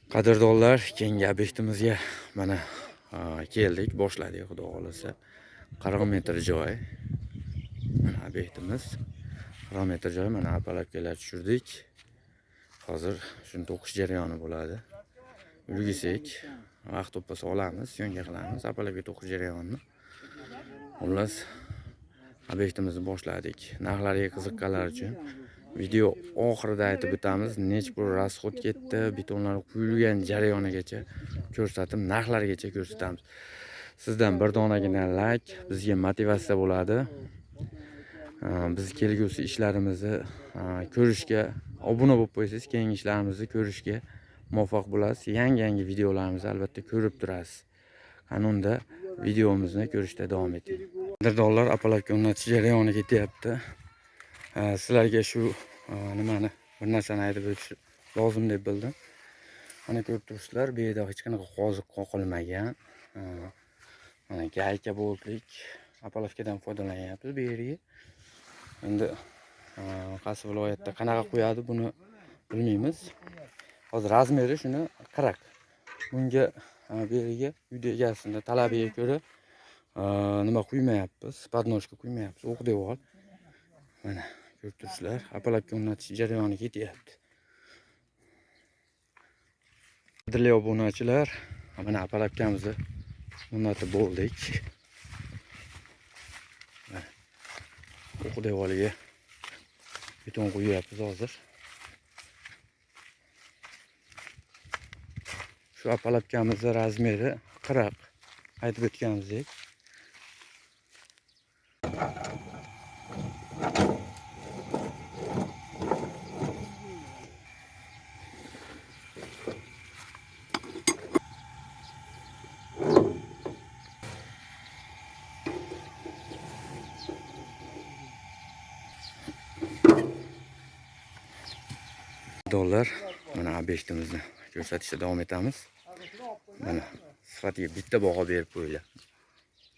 Qadrdonlar, keyingi obyektimizga mana keldik, boshladik, xudo xolasa. 40 metr joy. Mana obyektimiz 40 metr joy, mana apalakkalar tushirdik. Hozir shuni to'qish jarayoni bo'ladi. Ulgisak, vaqt topasa olamiz, syomka qilamiz apalakka to'qish jarayonini. Xullas, obyektimizni boshladik. Narxlarga qiziqqanlar uchun video oxirida aytib o'tamiz, necha pul rasxod ketdi, betonlar quyilgan jarayonigacha ko'rsatib, narxlargacha ko'rsatamiz. Sizdan bir donagina like bizga motivatsiya bo'ladi. Biz kelgusi ishlarimizni ko'rishga obuna bo'lib qo'ysangiz, keyingi ishlarimizni ko'rishga muvaffaq bo'lasiz. Yangi videolarimizni albatta ko'rib turasiz. Qanunda videomizni ko'rishda davom eting. Qadrdonlar, apalakka o'rnatish jarayoni ketyapti. Sizlarga shu nimani bir narsani aytib o'tish lozim deb bildim. Mana ko'rib turibsizlar, bu yerda hech qanaqa qoziq qoqilmagan. Mana gayka boltlik apalakkadan foydalanyapmiz bu yerga. Endi qaysi viloyatda qanaqa qo'yadi buni bilmaymiz. Hozir razmeri shuni 40. Bunga bu yerga uyda egasini talabiga ko'ra nima quymayapmiz, podnoshka quymayapmiz, o'q devor. Mana ko'rib turibsizlar, apalakka o'rnatish jarayoni ketyapti. Qadrli obunachilar, mana apalakkamizni o'rnatib bo'ldik. O'q devoriga beton quyapmiz hozir. Shu apalakkamizni razmeri 40. Aytib o'tganimizdek. Dollar, mana obyektimizni ko'rsatishda davom etamiz. Mana sifatiga bitta baho berib qo'yinglar.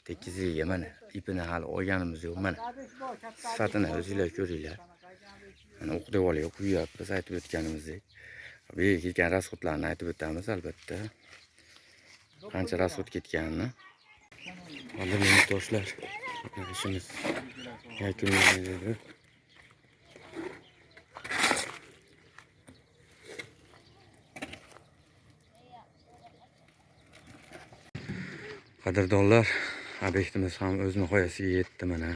Tekizligiga mana ipini hali olganimiz yo'q. Mana sifatini o'zinglar ko'ringlar. Mana o'q devoriga quyapmiz, aytib o'tganimizdek. Bu yerga ketgan rasxodlarni aytib o'tamiz albatta. Qancha rasxod ketganini. Qadrli yurtdoshlar, ishimiz yakunlanadi. Qadrdonlar, obyektimiz ham o'z nihoyasiga yetdi mana.